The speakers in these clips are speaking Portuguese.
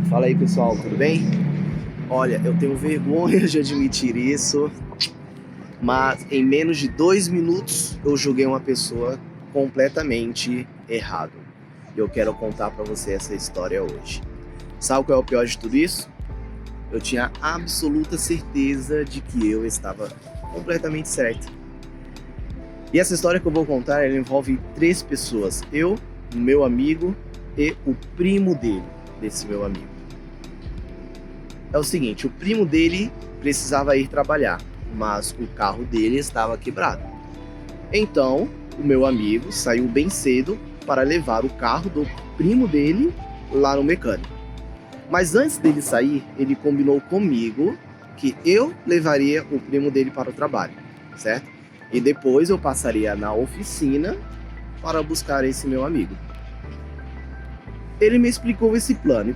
Fala aí, pessoal, tudo bem? Olha, eu tenho vergonha de admitir isso, mas em menos de 2 minutos eu julguei uma pessoa completamente errado. E eu quero contar pra você essa história hoje. Sabe qual é o pior de tudo isso? Eu tinha absoluta certeza de que eu estava completamente certo. E essa história que eu vou contar, ela envolve 3 pessoas. Eu, o meu amigo e o primo dele, desse meu amigo. É o seguinte, o primo dele precisava ir trabalhar, mas o carro dele estava quebrado. Então, o meu amigo saiu bem cedo para levar o carro do primo dele lá no mecânico. Mas antes dele sair, ele combinou comigo que eu levaria o primo dele para o trabalho, certo? E depois eu passaria na oficina para buscar esse meu amigo. Ele me explicou esse plano e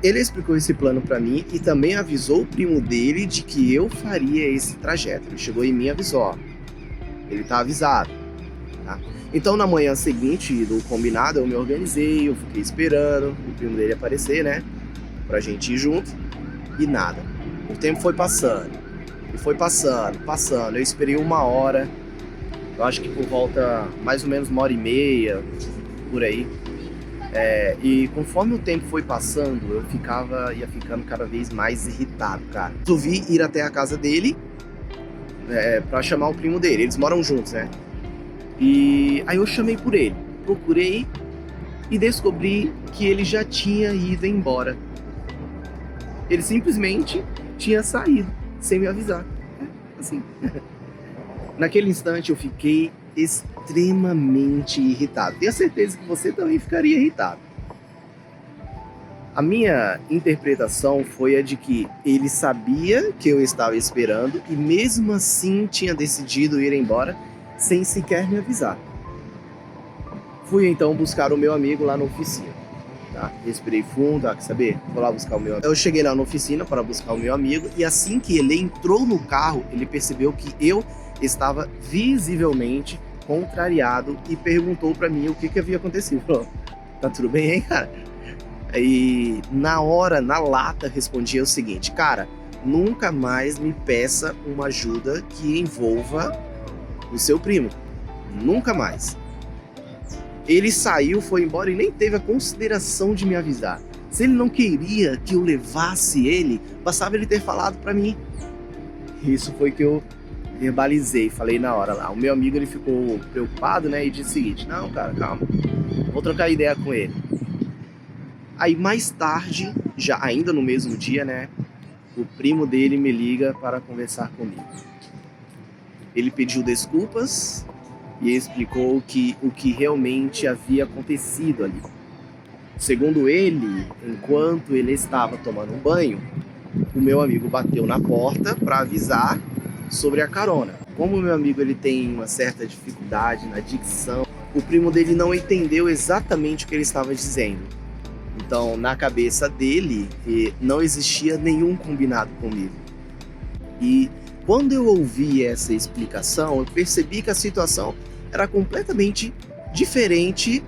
ele explicou esse plano para mim e também avisou o primo dele de que eu faria esse trajeto. Ele chegou em mim e avisou, ó, ele tá avisado, tá? Então na manhã seguinte do combinado eu me organizei, eu fiquei esperando o primo dele aparecer, né, pra gente ir junto e nada. O tempo foi passando, e foi passando, eu esperei 1 hora, eu acho que por volta mais ou menos 1h30, por aí. E conforme o tempo foi passando, eu ia ficando cada vez mais irritado, cara. Resolvi ir até a casa dele, pra chamar o primo dele. Eles moram juntos, né? E aí eu chamei por ele, procurei e descobri que ele já tinha ido embora. Ele simplesmente tinha saído, sem me avisar. Assim. Naquele instante eu fiquei extremamente irritado. Tenho certeza que você também ficaria irritado. A minha interpretação foi a de que ele sabia que eu estava esperando e mesmo assim tinha decidido ir embora sem sequer me avisar. Fui então buscar o meu amigo lá na oficina. Tá? Respirei fundo, quer saber? Vou lá buscar o meu amigo. Eu cheguei lá na oficina para buscar o meu amigo e assim que ele entrou no carro, ele percebeu que eu estava visivelmente contrariado e perguntou pra mim o que havia acontecido. Falou, tá tudo bem, hein, cara? E na hora, na lata, respondi o seguinte, cara, nunca mais me peça uma ajuda que envolva o seu primo. Nunca mais. Ele saiu, foi embora e nem teve a consideração de me avisar. Se ele não queria que eu levasse ele, bastava ele ter falado pra mim. Isso foi que eu verbalizei, falei na hora lá. O meu amigo, ele ficou preocupado, né, e disse o seguinte, não, cara, calma, vou trocar ideia com ele. Aí mais tarde, já ainda no mesmo dia, né, o primo dele me liga para conversar comigo. Ele pediu desculpas e explicou o que realmente havia acontecido ali. Segundo ele, enquanto ele estava tomando um banho, o meu amigo bateu na porta para avisar sobre a carona. Como o meu amigo ele tem uma certa dificuldade na dicção, o primo dele não entendeu exatamente o que ele estava dizendo. Então, na cabeça dele, não existia nenhum combinado comigo. E quando eu ouvi essa explicação, eu percebi que a situação era completamente diferente,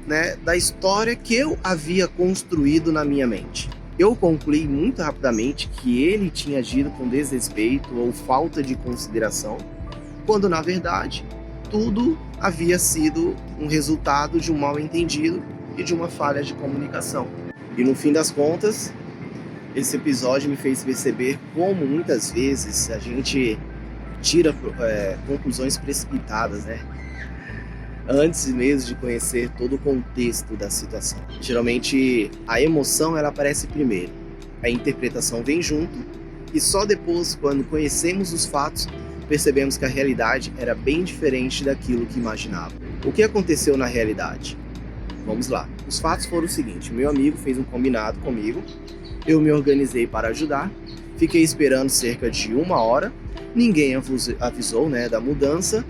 né, da história que eu havia construído na minha mente. Eu concluí muito rapidamente que ele tinha agido com desrespeito ou falta de consideração, quando na verdade tudo havia sido um resultado de um mal-entendido e de uma falha de comunicação. E no fim das contas, esse episódio me fez perceber como muitas vezes a gente tira conclusões precipitadas, né? Antes mesmo de conhecer todo o contexto da situação. Geralmente a emoção ela aparece primeiro, a interpretação vem junto e só depois, quando conhecemos os fatos, percebemos que a realidade era bem diferente daquilo que imaginava. O que aconteceu na realidade? Vamos lá. Os fatos foram o seguinte, meu amigo fez um combinado comigo, eu me organizei para ajudar, fiquei esperando cerca de 1 hora, ninguém avisou, né, da mudança.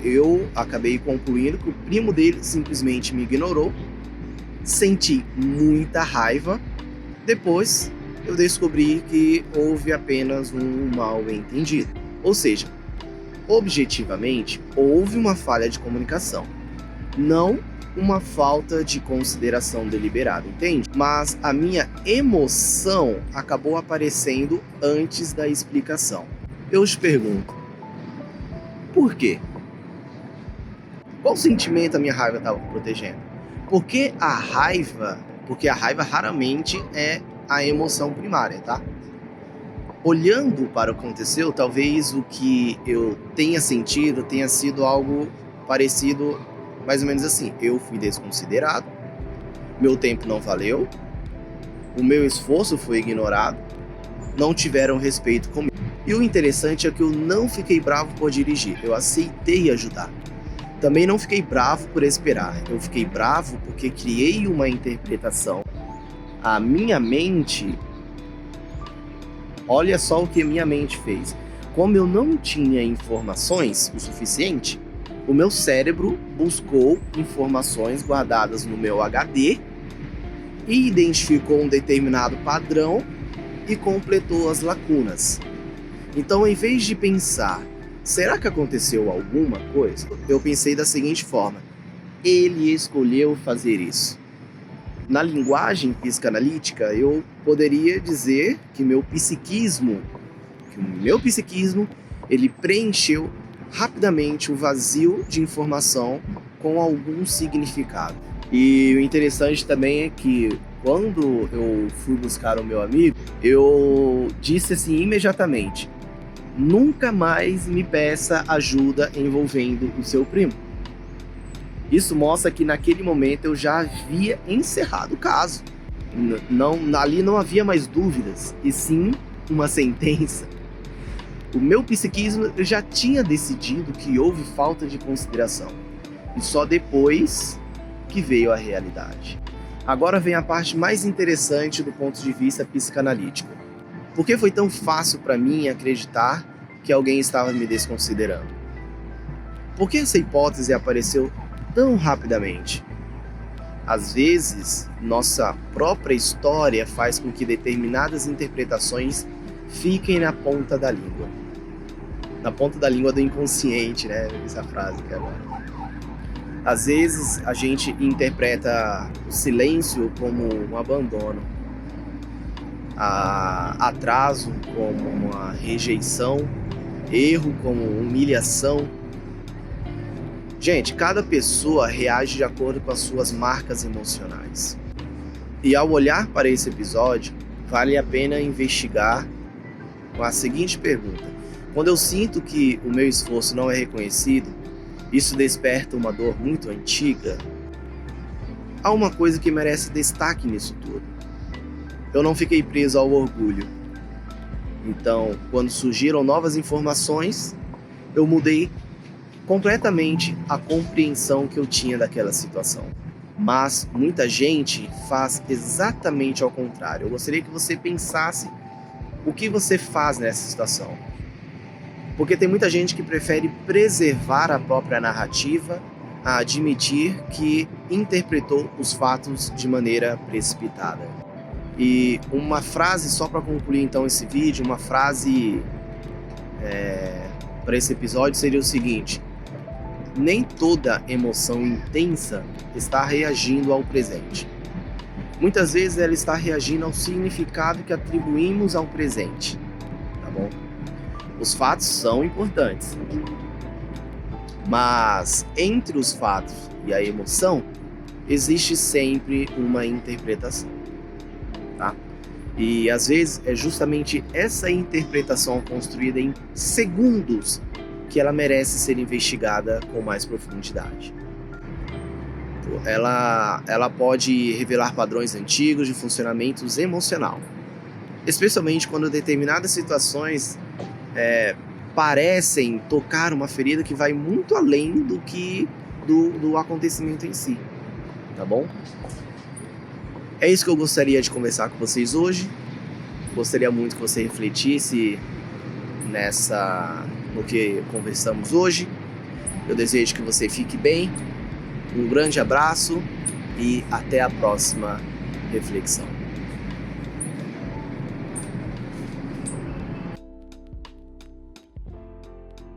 Eu acabei concluindo que o primo dele simplesmente me ignorou, senti muita raiva, depois eu descobri que houve apenas um mal-entendido. Ou seja, objetivamente, houve uma falha de comunicação. Não uma falta de consideração deliberada, entende? Mas a minha emoção acabou aparecendo antes da explicação. Eu te pergunto, por quê? Qual sentimento a minha raiva estava protegendo? Porque a raiva raramente é a emoção primária, tá? Olhando para o que aconteceu, talvez o que eu tenha sentido tenha sido algo parecido, mais ou menos assim. Eu fui desconsiderado, meu tempo não valeu, o meu esforço foi ignorado, não tiveram respeito comigo. E o interessante é que eu não fiquei bravo por dirigir, eu aceitei ajudar. Também não fiquei bravo por esperar, eu fiquei bravo porque criei uma interpretação. A minha mente, olha só o que minha mente fez. Como eu não tinha informações o suficiente, o meu cérebro buscou informações guardadas no meu HD e identificou um determinado padrão e completou as lacunas. Então, em vez de pensar, será que aconteceu alguma coisa? Eu pensei da seguinte forma: ele escolheu fazer isso. Na linguagem psicanalítica, eu poderia dizer que o meu psiquismo, ele preencheu rapidamente o vazio de informação com algum significado. E o interessante também é que quando eu fui buscar o meu amigo, eu disse assim imediatamente: nunca mais me peça ajuda envolvendo o seu primo. Isso mostra que naquele momento eu já havia encerrado o caso. Ali não havia mais dúvidas, e sim uma sentença. O meu psiquismo já tinha decidido que houve falta de consideração. E só depois que veio a realidade. Agora vem a parte mais interessante do ponto de vista psicanalítico. Por que foi tão fácil para mim acreditar que alguém estava me desconsiderando? Por que essa hipótese apareceu tão rapidamente? Às vezes, nossa própria história faz com que determinadas interpretações fiquem na ponta da língua. Na ponta da língua do inconsciente, né? Essa frase que é agora. Às vezes, a gente interpreta o silêncio como um abandono, atraso como uma rejeição, erro como humilhação. Gente, cada pessoa reage de acordo com as suas marcas emocionais. E ao olhar para esse episódio, vale a pena investigar com a seguinte pergunta: quando eu sinto que o meu esforço não é reconhecido, isso desperta uma dor muito antiga? Há uma coisa que merece destaque nisso tudo. Eu não fiquei preso ao orgulho. Então, quando surgiram novas informações, eu mudei completamente a compreensão que eu tinha daquela situação. Mas muita gente faz exatamente ao contrário. Eu gostaria que você pensasse o que você faz nessa situação. Porque tem muita gente que prefere preservar a própria narrativa a admitir que interpretou os fatos de maneira precipitada. E uma frase, só para concluir então esse vídeo, uma frase para esse episódio seria o seguinte: nem toda emoção intensa está reagindo ao presente. Muitas vezes ela está reagindo ao significado que atribuímos ao presente. Tá bom? Os fatos são importantes, mas entre os fatos e a emoção existe sempre uma interpretação, tá? E às vezes é justamente essa interpretação construída em segundos que ela merece ser investigada com mais profundidade. Ela pode revelar padrões antigos de funcionamento emocional, especialmente quando determinadas situações parecem tocar uma ferida que vai muito além do acontecimento em si, tá bom? É isso que eu gostaria de conversar com vocês hoje. Gostaria muito que você refletisse no que conversamos hoje. Eu desejo que você fique bem. Um grande abraço e até a próxima reflexão.